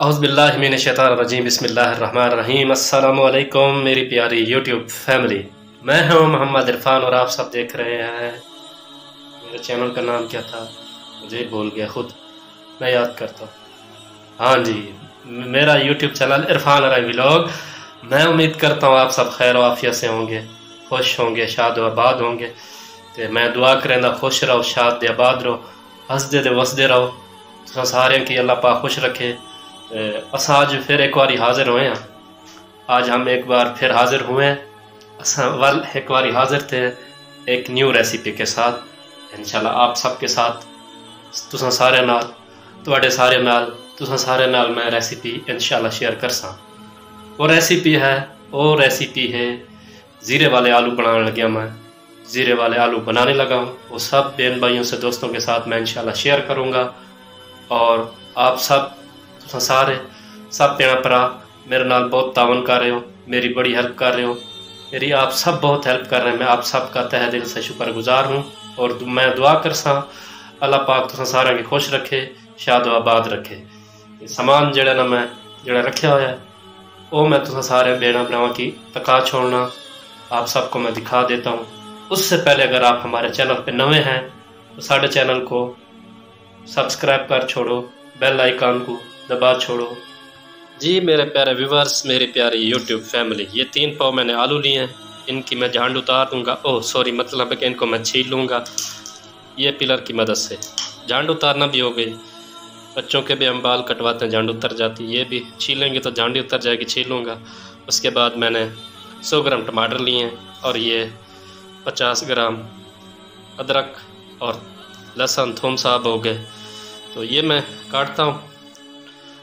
औज़ुबिल्लाहिमिनश्शैतानिर्रजीम बिस्मिल्लाहिर्रहमानिर्रहीम। अस्सलामु अलैकुम मेरी प्यारी यूट्यूब फैमिली। मैं हूं मोहम्मद इरफान और आप सब देख रहे हैं, मेरे चैनल का नाम क्या था मुझे भूल गया, खुद मैं याद करता हूँ। हाँ जी, मेरा यूट्यूब चैनल इरफान अराई व्लॉग। मैं उम्मीद करता हूँ आप सब खैर आफियत से होंगे, खुश होंगे, शाद आबाद होंगे। तो मैं दुआ करेंदा खुश रहो, शाद आबाद रहो, हसदे ते वसदे रहो। तो सारे की अल्लाह पाक खुश रखे। अस आज फिर एक बार हाजिर हुए हैं। आज हम एक बार फिर हाजिर हुए हैं। वल एक बार हाजिर थे एक न्यू रेसिपी के साथ। इंशाल्लाह आप सबके साथ तुसां सारे नाल तुहाडे सारे नाल तुसां सारे नाल मैं रेसिपी इंशाल्लाह शेयर करसा। वो रेसिपी है ज़ीरे वाले आलू बनाने लगे। मैं ज़ीरे वाले आलू बनाने लगा हूँ। वो सब बहन भाइयों से दोस्तों के साथ मैं इंशाल्लाह शेयर करूँगा। और आप सब सारे सब भैन भरा मेरे नाल बहुत तावन कर रहे हो, मेरी बड़ी हेल्प कर रहे हो, मेरी आप सब बहुत हेल्प कर रहे हैं। मैं आप सब का तहे दिल से शुक्रगुजार हूँ। और मैं दुआ करसा अल्लाह पाक तुसां सारे की खुश रखे, शाद आबाद रखे। समान जड़ा ना मैं जड़ा रखा हुआ है वो मैं तुसां सारे बेना भरावां की तका छोड़ना आप सबको मैं दिखा देता हूँ। उससे पहले अगर आप हमारे चैनल पे नए हैं तो साढ़े चैनल को सब्सक्राइब कर छोड़ो, बेल आइकन को दबा छोड़ो। जी मेरे प्यारे व्यूवर्स, मेरी प्यारी यूट्यूब फैमिली, ये 3 पाव मैंने आलू लिए हैं। इनकी मैं झांड उतार दूंगा। ओह सॉरी, मतलब है कि इनको मैं छील लूँगा ये पिलर की मदद से। झांड उतारना भी हो गई, बच्चों के भी हम बाल कटवाते हैं, झांड उतर जाती है। ये भी छीलेंगे तो झांडी उतर जाएगी, छील लूँगा। उसके बाद मैंने 100 ग्राम टमाटर लिए हैं और ये 50 ग्राम अदरक और लहसुन थूम साहब हो गए। तो ये मैं काटता हूँ।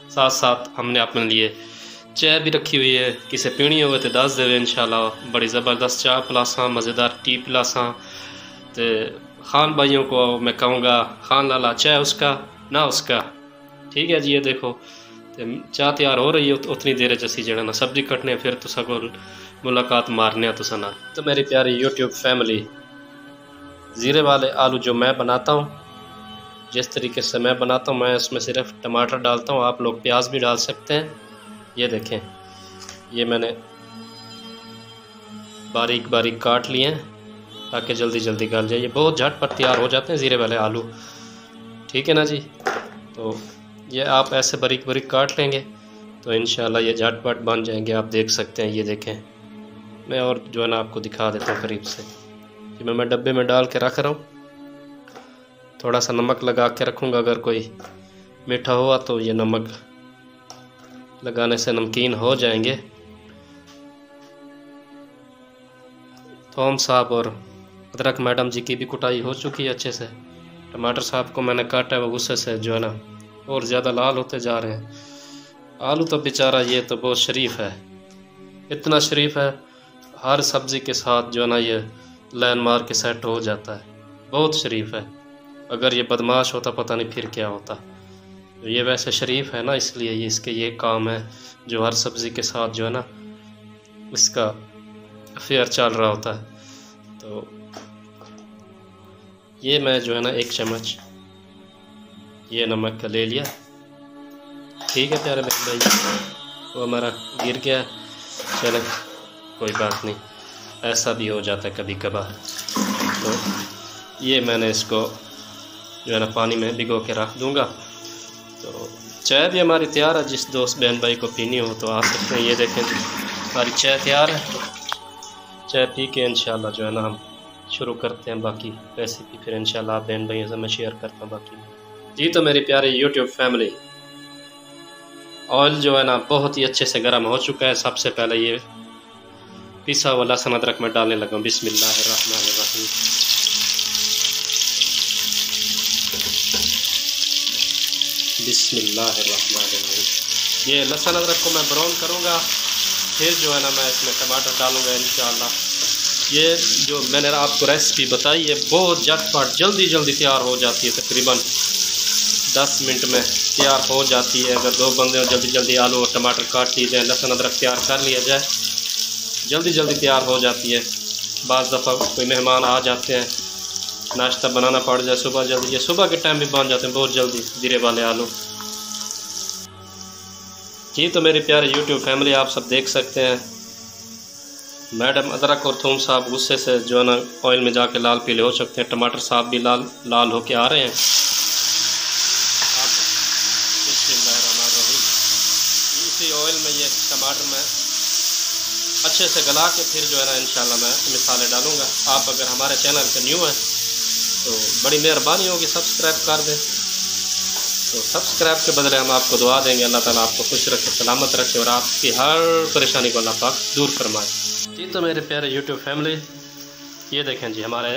साथ साथ हमने अपने लिए चाय भी रखी हुई है, किसे पीनी हो तो दस देवे इंशाल्लाह। बड़ी ज़बरदस्त चाय पिलासा, मज़ेदार टी पिलासा। तो खान भाइयों को मैं कहूँगा, खान लाला चाय उसका ना उसका, ठीक है जी। ये देखो तो चाय तैयार हो रही है। उतनी देर जैसी जड़ा ना सब्जी कटने, फिर तुसा को मुलाकात मारने तुसा ना। तो मेरी प्यारी यूट्यूब फैमिली, ज़ीरे वाले आलू जो मैं बनाता हूँ, जिस तरीके से मैं बनाता हूँ, मैं उसमें सिर्फ टमाटर डालता हूँ। आप लोग प्याज भी डाल सकते हैं। ये देखें, ये मैंने बारीक बारीक काट लिए हैं ताकि जल्दी जल्दी गल जाए। ये बहुत झटपट तैयार हो जाते हैं ज़ीरे वाले आलू, ठीक है ना जी। तो ये आप ऐसे बारीक बारीक काट लेंगे तो इंशाल्लाह ये झटपट बन जाएंगे। आप देख सकते हैं, ये देखें। मैं और जो है ना आपको दिखा देता हूँ करीब से। ये मैं डब्बे में डाल के रख रहा हूँ। थोड़ा सा नमक लगा के रखूँगा, अगर कोई मीठा हुआ तो ये नमक लगाने से नमकीन हो जाएंगे। थोम साहब और अदरक मैडम जी की भी कुटाई हो चुकी है अच्छे से। टमाटर साहब को मैंने काटा है, वो गुस्से से जो है ना और ज़्यादा लाल होते जा रहे हैं। आलू तो बेचारा ये तो बहुत शरीफ है, इतना शरीफ है, हर सब्ज़ी के साथ जो है ना ये लाइन मार के सेट हो जाता है। बहुत शरीफ है। अगर ये बदमाश होता पता नहीं फिर क्या होता। तो ये वैसे शरीफ है ना, इसलिए ये इसके ये काम है जो हर सब्ज़ी के साथ जो है ना इसका अफेयर चल रहा होता है। तो ये मैं जो है ना 1 चम्मच ये नमक का ले लिया, ठीक है प्यारे भाई। वो हमारा गिर गया, चलो कोई बात नहीं, ऐसा भी हो जाता है कभी कभार। तो ये मैंने इसको जो है ना पानी में भिगो के रख दूंगा। तो चाय भी हमारी तैयार है, जिस दोस्त बहन भाई को पीनी हो तो आ सकते हैं। ये देखें हमारी चाय तैयार है। चाय पी के इंशाल्लाह जो है ना हम शुरू करते हैं बाकी रेसिपी। फिर इंशाल्लाह बहन भाइयों से मैं शेयर करता हूँ बाकी जी। तो मेरी प्यारी यूट्यूब फैमिली, ऑयल जो है ना बहुत ही अच्छे से गर्म हो चुका है। सबसे पहले ये पिसा हुआ लहसुन अदरक में डालने लगा। बिस्मिल्लाहिर्रहमानिर्रहीम। बिस्मिल्लाहिर्रहमानिर्रहीम। ये लहसुन अदरक को मैं ब्राउन करूँगा, फिर जो है ना मैं इसमें टमाटर डालूँगा इंशाल्लाह। ये जो मैंने आपको रेसिपी बताई है बहुत झटपट जल्दी जल्दी तैयार हो जाती है। तकरीबन 10 मिनट में तैयार हो जाती है। अगर 2 बंदे जल्दी जल्दी आलू और टमाटर काट लिए जाए, लहसुन अदरक तैयार कर लिया जाए, जल्दी जल्दी तैयार हो जाती है। बाज़ दफ़ा कोई मेहमान आ जाते हैं, नाश्ता बनाना पड़ जाए सुबह जल्दी, ये सुबह के टाइम भी बन जाते हैं बहुत जल्दी ज़ीरे वाले आलू। जी तो मेरी प्यारे यूट्यूब फैमिली, आप सब देख सकते हैं मैडम अदरक और थूम साहब गुस्से से जो है ना ऑयल में जाके लाल पीले हो सकते हैं। टमाटर साहब भी लाल लाल होके आ रहे हैं। आप बिस्मिल्लाहिर्रहमानिर्रहीम, इसी ऑयल में ये टमाटर मैं अच्छे से गला के फिर जो है ना इंशाल्लाह मैं मिसाले डालूँगा। आप अगर हमारे चैनल पर न्यू हैं तो बड़ी मेहरबानी होगी सब्सक्राइब कर दें। तो सब्सक्राइब के बदले हम आपको दुआ देंगे, अल्लाह ताला आपको खुश रखे, सलामत रखे और आपकी हर परेशानी को अल्लाह पाक दूर फरमाए। जी तो मेरे प्यारे यूट्यूब फैमिली, ये देखें जी हमारे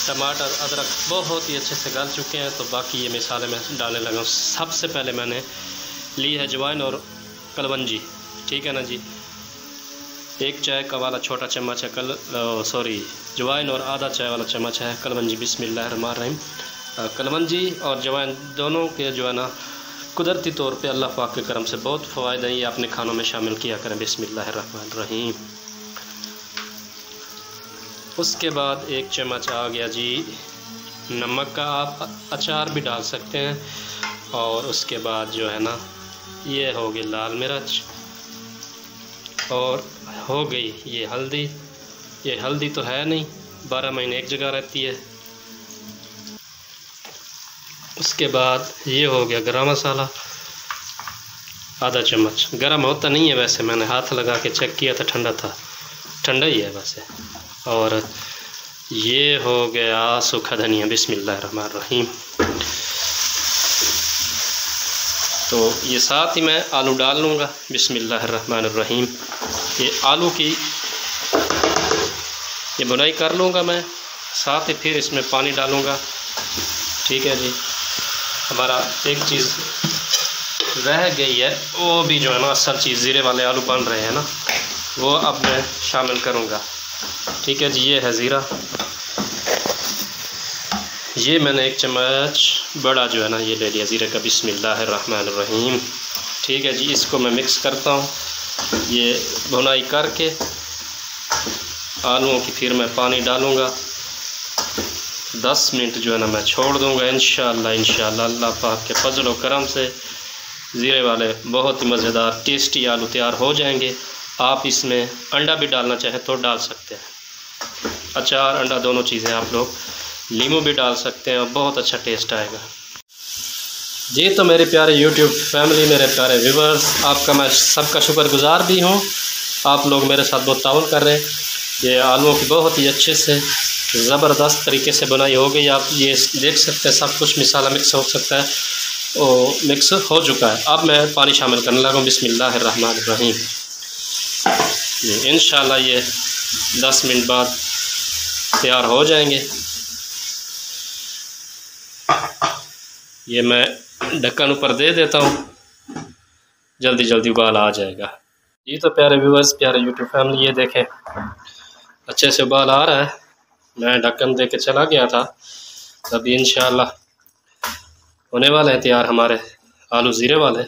टमाटर अदरक बहुत ही अच्छे से गल चुके हैं। तो बाकी ये मिसाले मैं डालने लगा हूँ। सबसे पहले मैंने ली है अजवाइन और कलवंजी, ठीक है ना जी। 1 चाय का वाला छोटा चम्मच है अजवाइन और आधा चाय वाला चम्मच है कलवंजी। बिस्मिल्लाहिर्रहमानिर्रहीम। कलवंजी और अजवाइन दोनों के जो है ना कुदरती तौर पे अल्लाह पाक के करम से बहुत फ़वाइद हैं। ये अपने खानों में शामिल किया करें। बिस्मिल्लाहिर्रहमानिर्रहीम। उसके बाद 1 चम्मच आ गया जी नमक का, आप अचार भी डाल सकते हैं। और उसके बाद जो है ना ये हो गई लाल मिर्च और हो गई ये हल्दी। ये हल्दी तो है नहीं, 12 महीने एक जगह रहती है। उसके बाद ये हो गया गरम मसाला, आधा चम्मच। गरम होता नहीं है वैसे, मैंने हाथ लगा के चेक किया था, ठंडा था, ठंडा ही है वैसे। और ये हो गया सूखा धनिया। बिस्मिल्लाहिर्रहमानिर्रहीम। तो ये साथ ही मैं आलू डाल लूँगा। बिस्मिल्लाहिर्रहमानिर्रहीम। ये आलू की ये बुनाई कर लूँगा मैं, साथ ही फिर इसमें पानी डालूँगा, ठीक है जी। हमारा एक चीज़ रह गई है, वो भी जो है ना असल चीज़, ज़ीरे वाले आलू बन रहे हैं ना, वो अब मैं शामिल करूँगा, ठीक है जी। ये है ज़ीरा, ये मैंने 1 चम्मच बड़ा जो है ना ये ले लिया ज़ीरे का। बिस्मिल्लाहिर्रहमानिर्रहीम, ठीक है जी। इसको मैं मिक्स करता हूँ, ये भुनाई करके आलूओं की फिर मैं पानी डालूँगा। 10 मिनट जो है ना मैं छोड़ दूँगा। इंशाअल्लाह अल्लाह पाक के फजल व करम से ज़ीरे वाले बहुत ही मज़ेदार टेस्टी आलू तैयार हो जाएंगे। आप इसमें अंडा भी डालना चाहें तो डाल सकते हैं। अचार अंडा दोनों चीज़ें आप लोग, नींबू भी डाल सकते हैं और बहुत अच्छा टेस्ट आएगा। जी तो मेरे प्यारे यूट्यूब फैमिली, मेरे प्यारे व्यूवर्स, आपका मैं सबका शुक्रगुजार भी हूँ। आप लोग मेरे साथ बहुत ताउन कर रहे हैं। ये आलूओं की बहुत ही अच्छे से ज़बरदस्त तरीके से बनाई हो गई। आप ये देख सकते हैं सब कुछ मिसाला मिक्स हो सकता है, वो मिक्स हो चुका है। अब मैं पानी शामिल करने लगा हूँ। बिस्मिल्लाहिर्रहमानिर्रहीम। इंशाल्लाह ये 10 मिनट बाद तैयार हो जाएंगे। ये मैं ढक्कन ऊपर दे देता हूँ, जल्दी जल्दी उबाल आ जाएगा। ये तो प्यारे व्यूवर्स, प्यारे यूट्यूब फैमिली, ये देखें अच्छे से उबाल आ रहा है। मैं ढक्कन दे के चला गया था, अभी इंशाल्लाह होने वाले हैं तैयार हमारे आलू ज़ीरे वाले।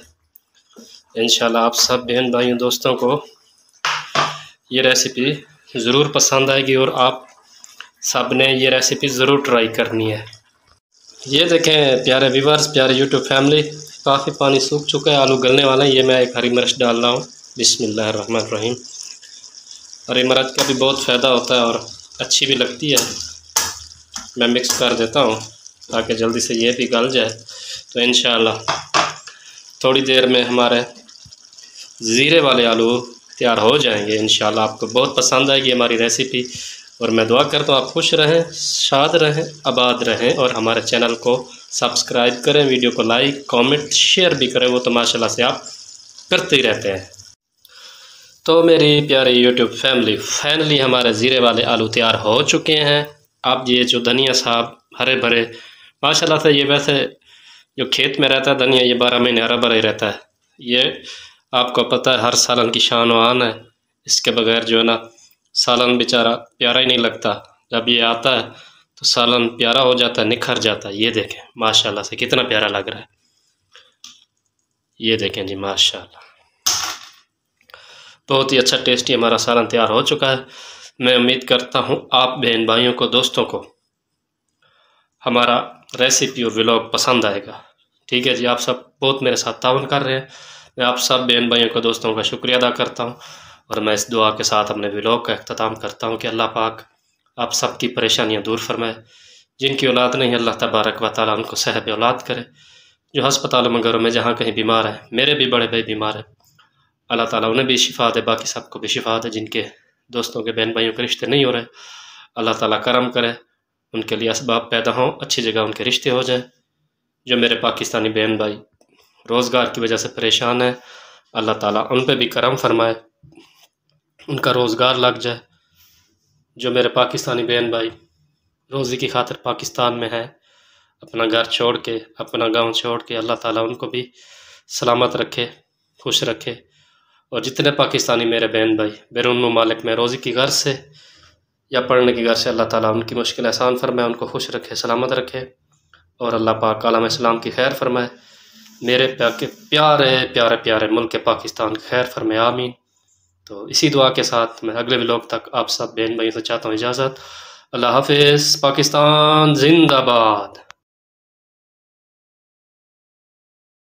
इंशाल्लाह आप सब बहन भाइयों दोस्तों को ये रेसिपी ज़रूर पसंद आएगी और आप सब ने ये रेसिपी ज़रूर ट्राई करनी है। ये देखें प्यारे व्यूवर्स, प्यारे यूट्यूब फैमिली, काफ़ी पानी सूख चुका है, आलू गलने वाला है। ये मैं 1 हरी मिर्च डाल रहा हूँ। बिस्मिल्लाहिर्रहमानिर्रहीम। हरी मिर्च का भी बहुत फ़ायदा होता है और अच्छी भी लगती है। मैं मिक्स कर देता हूँ ताकि जल्दी से ये भी गल जाए। तो इंशाअल्लाह थोड़ी देर में हमारे ज़ीरे वाले आलू तैयार हो जाएंगे। इंशाअल्लाह आपको बहुत पसंद आएगी हमारी रेसिपी और मैं दुआ करता हूँ आप खुश रहें, शाद रहें, आबाद रहें और हमारे चैनल को सब्सक्राइब करें, वीडियो को लाइक कमेंट शेयर भी करें। वो तो माशाल्लाह से आप करते ही रहते हैं। तो मेरी प्यारी यूट्यूब फैमिली, फाइनली हमारे ज़ीरे वाले आलू तैयार हो चुके हैं। अब ये जो धनिया साहब हरे भरे माशाल्लाह से, ये वैसे जो खेत में रहता है धनिया, ये 12 महीने हरा भरा ही रहता है। ये आपको पता है हर सालन की शान व आन है। इसके बगैर जो है ना सालन बेचारा प्यारा ही नहीं लगता। जब ये आता है तो सालन प्यारा हो जाता है, निखर जाता है। ये देखें माशाल्लाह से कितना प्यारा लग रहा है। ये देखें जी माशाल्लाह, बहुत ही अच्छा टेस्टी हमारा सालन तैयार हो चुका है। मैं उम्मीद करता हूँ आप बहन भाइयों को, दोस्तों को हमारा रेसिपी और व्लॉग पसंद आएगा। ठीक है जी, आप सब बहुत मेरे साथ ताउन कर रहे हैं। मैं आप सब बहन भाइयों को, दोस्तों का शुक्रिया अदा करता हूँ और मैं इस दुआ के साथ अपने व्लॉग का अख्ताम करता हूँ कि अल्लाह पाक आप सबकी परेशानियाँ दूर फरमाए। जिनकी औलाद नहीं, अल्लाह तबारक व तआला उनको सहब औलाद करे। जो हस्पतालों में, घरों में जहाँ कहीं बीमार है, मेरे भी बड़े भाई बीमार है, अल्लाह ताला उन्हें भी शिफा दे, बाकी सबको भी शिफा दे। जिनके दोस्तों के, बहन भाइयों के रिश्ते नहीं हो रहे, अल्लाह ताला करम करे, उनके लिए असबाब पैदा हों, अच्छी जगह उनके रिश्ते हो जाए। जो मेरे पाकिस्तानी बहन भाई रोज़गार की वजह से परेशान है, अल्लाह ताला उन पर भी करम फरमाए, उनका रोज़गार लग जाए। जो मेरे पाकिस्तानी बहन भाई रोज़ी की खातिर पाकिस्तान में है, अपना घर छोड़ के, अपना गांव छोड़ के, अल्लाह ताला उनको भी सलामत रखे, खुश रखे। और जितने पाकिस्तानी मेरे बहन भाई बैरून ममालिक में रोज़ी की गर्ज से या पढ़ने की गर्ज से, अल्लाह ताला उनकी मुश्किल आसान फरमाए, उनको खुश रखे, सलामत रखे और अल्लाह पाक आलम इस्लाम की खैर फरमाए। मेरे प्यारे प्यारे प्यारे मुल्क पाकिस्तान की खैर फरमाए, आमीन। तो इसी दुआ के साथ मैं अगले व्लॉग तक आप सब बहन भाइयों से चाहता हूँ इजाज़त। अल्लाह हाफिज़। पाकिस्तान जिंदाबाद।